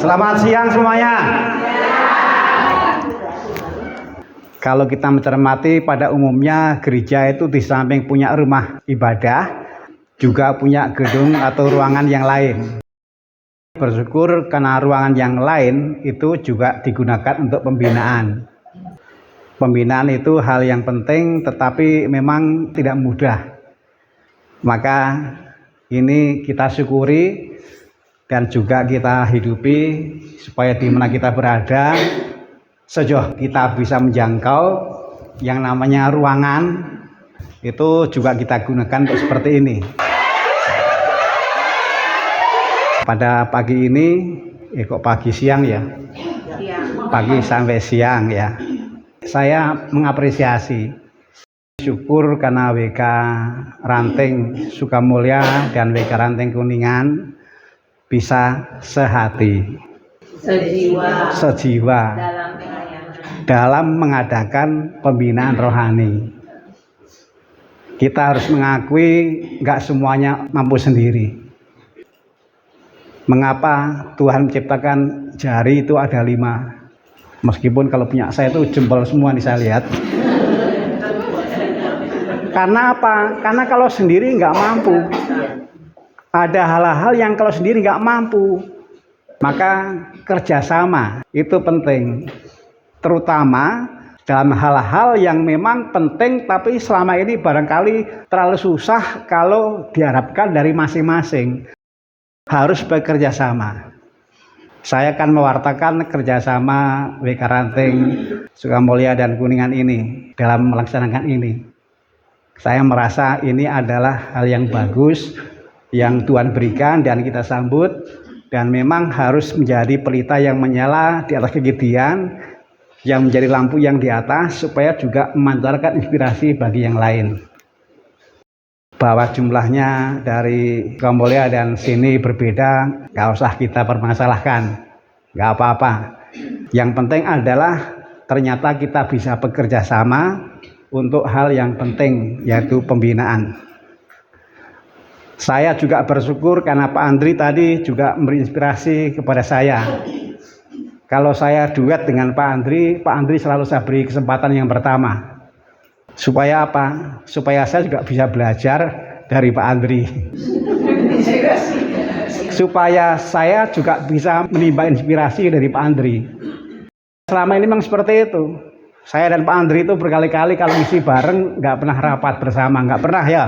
Selamat siang semuanya. Kalau kita mencermati pada umumnya gereja itu di samping punya rumah ibadah, juga punya gedung atau ruangan yang lain. Bersyukur karena ruangan yang lain itu juga digunakan untuk pembinaan. Pembinaan itu hal yang penting tetapi memang tidak mudah. Maka ini kita syukuri dan juga kita hidupi supaya di mana kita berada sejauh kita bisa menjangkau yang namanya ruangan itu juga kita gunakan untuk seperti ini. Pada pagi ini kok pagi siang ya? Pagi sampai siang ya. Saya mengapresiasi, syukur karena WK Ranting Sukamulya dan WK Ranting Kuningan bisa sehati, sejiwa dalam mengadakan pembinaan rohani. Kita harus mengakui nggak semuanya mampu sendiri. Mengapa Tuhan menciptakan jari itu ada 5? Meskipun kalau punya saya itu jempol semua nih saya lihat. Karena apa? Karena kalau sendiri nggak mampu. Ada hal-hal yang kalau sendiri nggak mampu, maka kerjasama itu penting, terutama dalam hal-hal yang memang penting tapi selama ini barangkali terlalu susah kalau diharapkan dari masing-masing. Harus bekerja sama. Saya akan mewartakan kerjasama WK Ranting Sukamulya dan Kuningan ini dalam melaksanakan ini. Saya merasa ini adalah hal yang bagus yang Tuhan berikan dan kita sambut, dan memang harus menjadi pelita yang menyala di atas kegedian, yang menjadi lampu yang di atas supaya juga memancarkan inspirasi bagi yang lain. Bahwa jumlahnya dari Sukamulya dan sini berbeda, nggak usah kita permasalahkan, nggak apa-apa. Yang penting adalah ternyata kita bisa bekerja sama untuk hal yang penting, yaitu pembinaan. Saya juga bersyukur karena Pak Andri tadi juga memberi inspirasi kepada saya. Kalau saya duet dengan Pak Andri selalu saya beri kesempatan yang pertama. Supaya apa? Supaya saya juga bisa belajar dari Pak Andri. Supaya saya juga bisa menimba inspirasi dari Pak Andri. Selama ini memang seperti itu. Saya dan Pak Andri itu berkali-kali kalau isi bareng nggak pernah rapat bersama, nggak pernah ya.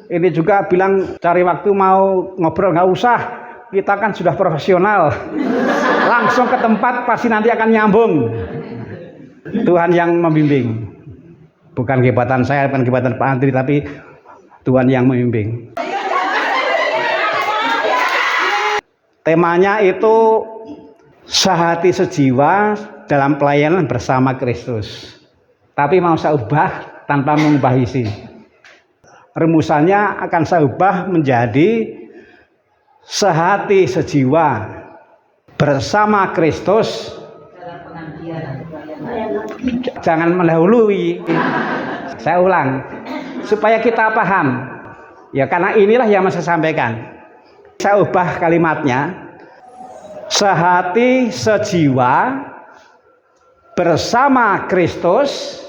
Ini juga bilang cari waktu mau ngobrol, nggak usah, kita kan sudah profesional, langsung ke tempat pasti nanti akan nyambung. Tuhan yang membimbing, bukan kehebatan saya, bukan kehebatan Pak Andri, tapi Tuhan yang membimbing. Temanya itu sehati sejiwa dalam pelayanan bersama Kristus, tapi mau saya ubah tanpa mengubah isi. Rumusannya akan saya ubah menjadi sehati sejiwa bersama Kristus. Jangan mendahului. Saya ulang supaya kita paham. Ya karena inilah yang saya sampaikan. Saya ubah kalimatnya. Sehati sejiwa bersama Kristus,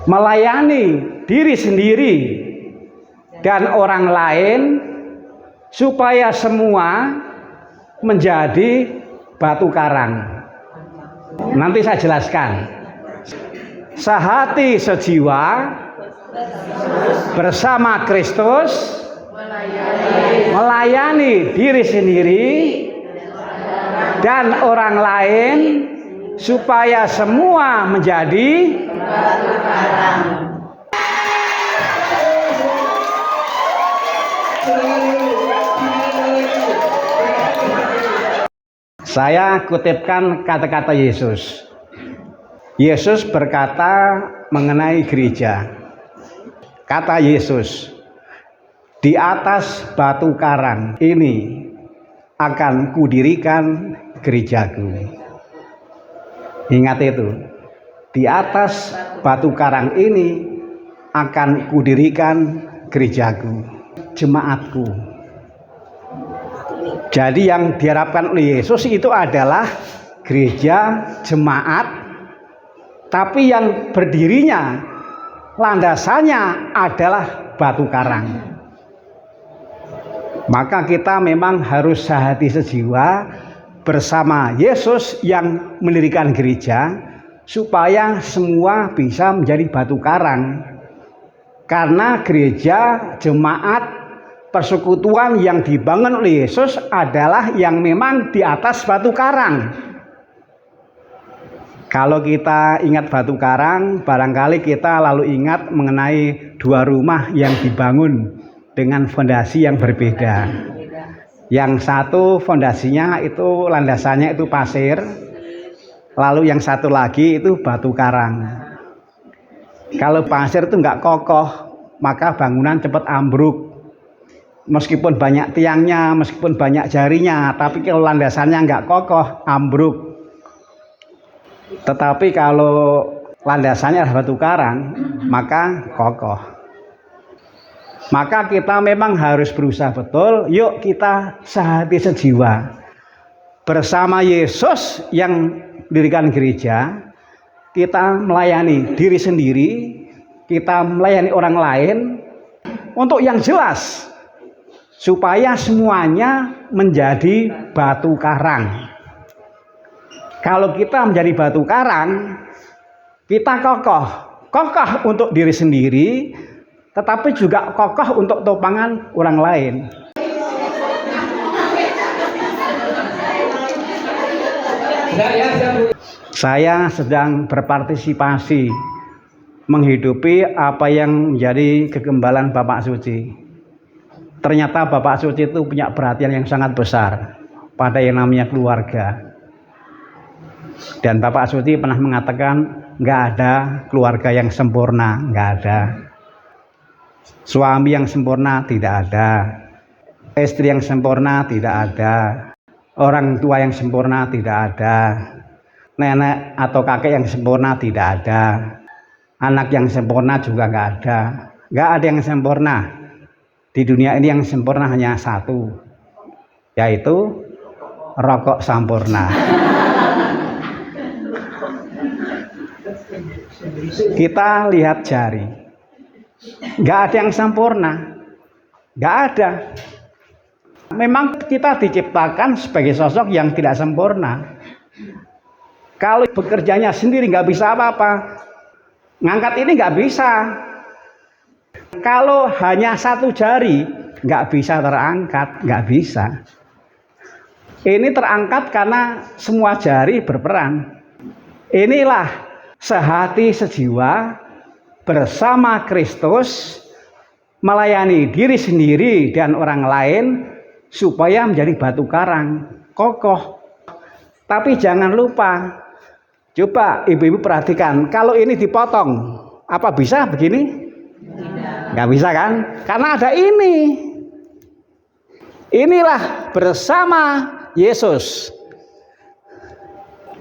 melayani diri sendiri dan orang lain supaya semua menjadi batu karang. Nanti saya jelaskan. Sehati sejiwa bersama Kristus, melayani diri sendiri dan orang lain supaya semua menjadi batu karang. Saya kutipkan kata-kata Yesus. Yesus berkata mengenai gereja. Kata Yesus, di atas batu karang ini akan kudirikan gerejaku. Ingat itu, di atas batu karang ini akan kudirikan gerejaku, jemaatku. Jadi yang diharapkan oleh Yesus itu adalah gereja, jemaat, tapi yang berdirinya, landasannya adalah batu karang. Maka kita memang harus sehati sejiwa bersama Yesus yang mendirikan gereja, supaya semua bisa menjadi batu karang. Karena gereja, jemaat, persekutuan yang dibangun oleh Yesus adalah yang memang di atas batu karang. Kalau kita ingat batu karang, barangkali kita lalu ingat mengenai dua rumah yang dibangun dengan fondasi yang berbeda. Yang satu fondasinya itu, landasannya itu pasir, lalu yang satu lagi itu batu karang. Kalau pasir itu nggak kokoh, maka bangunan cepat ambruk. Meskipun banyak tiangnya, meskipun banyak jarinya, tapi kalau landasannya nggak kokoh, ambruk. Tetapi kalau landasannya adalah batu karang, maka kokoh. Maka kita memang harus berusaha betul, yuk kita sehati sejiwa. Bersama Yesus yang mendirikan gereja, kita melayani diri sendiri, kita melayani orang lain, untuk yang jelas, supaya semuanya menjadi batu karang. Kalau kita menjadi batu karang, kita kokoh untuk diri sendiri, tetapi juga kokoh untuk topangan orang lain. Saya sedang berpartisipasi menghidupi apa yang menjadi kegembalaan Bapak Suci. Ternyata Bapak Suci itu punya perhatian yang sangat besar pada yang namanya keluarga. Dan Bapak Suci pernah mengatakan nggak ada keluarga yang sempurna, nggak ada. Suami yang sempurna tidak ada. Istri yang sempurna tidak ada. Orang tua yang sempurna tidak ada. Nenek atau kakek yang sempurna tidak ada. Anak yang sempurna juga nggak ada. Nggak ada yang sempurna. Di dunia ini yang sempurna hanya satu, yaitu rokok sampurna. Kita lihat jari, nggak ada yang sempurna, nggak ada. Memang kita diciptakan sebagai sosok yang tidak sempurna. Kalau bekerjanya sendiri nggak bisa apa-apa, ngangkat ini nggak bisa. Kalau hanya satu jari nggak bisa terangkat, nggak bisa. Ini terangkat karena semua jari berperan. Inilah sehati sejiwa bersama Kristus, melayani diri sendiri dan orang lain supaya menjadi batu karang, kokoh. Tapi jangan lupa, coba ibu-ibu perhatikan, kalau ini dipotong, apa bisa begini? Nggak bisa kan? Karena ada ini. Inilah bersama Yesus.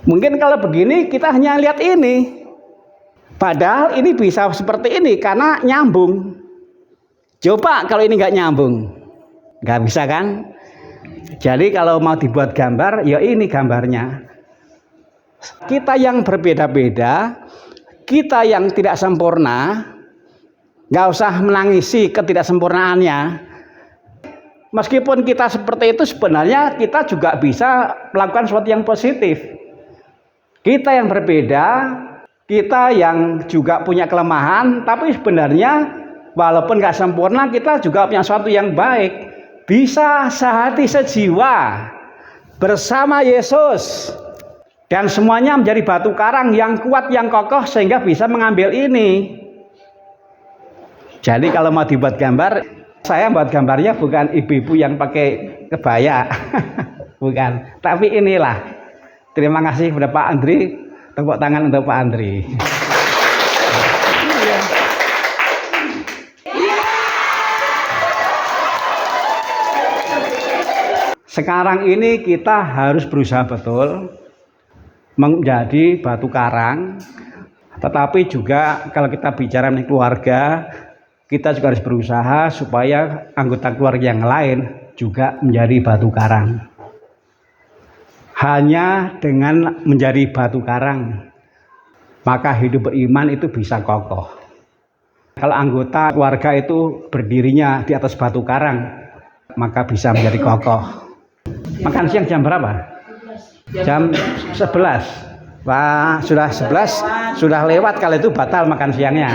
Mungkin kalau begini kita hanya lihat ini. Padahal ini bisa seperti ini karena nyambung. Coba kalau ini nggak nyambung, nggak bisa kan? Jadi kalau mau dibuat gambar, ya ini gambarnya. Kita yang berbeda-beda, kita yang tidak sempurna, nggak usah menangisi ketidaksempurnaannya. Meskipun kita seperti itu, sebenarnya kita juga bisa melakukan sesuatu yang positif. Kita yang berbeda, kita yang juga punya kelemahan, tapi sebenarnya walaupun nggak sempurna, kita juga punya sesuatu yang baik. Bisa sehati sejiwa bersama Yesus, dan semuanya menjadi batu karang yang kuat, yang kokoh, sehingga bisa mengambil ini. Jadi kalau mau dibuat gambar, saya buat gambarnya bukan ibu-ibu yang pakai kebaya, bukan. Tapi inilah. Terima kasih kepada Pak Andri, tepuk tangan untuk Pak Andri. Sekarang ini kita harus berusaha betul menjadi batu karang, tetapi juga kalau kita bicara mengenai keluarga, kita juga harus berusaha supaya anggota keluarga yang lain juga menjadi batu karang. Hanya dengan menjadi batu karang, maka hidup beriman itu bisa kokoh. Kalau anggota keluarga itu berdirinya di atas batu karang, maka bisa menjadi kokoh. Makan siang jam berapa? Jam 11. Wah, sudah 11, sudah lewat, kalau itu batal makan siangnya.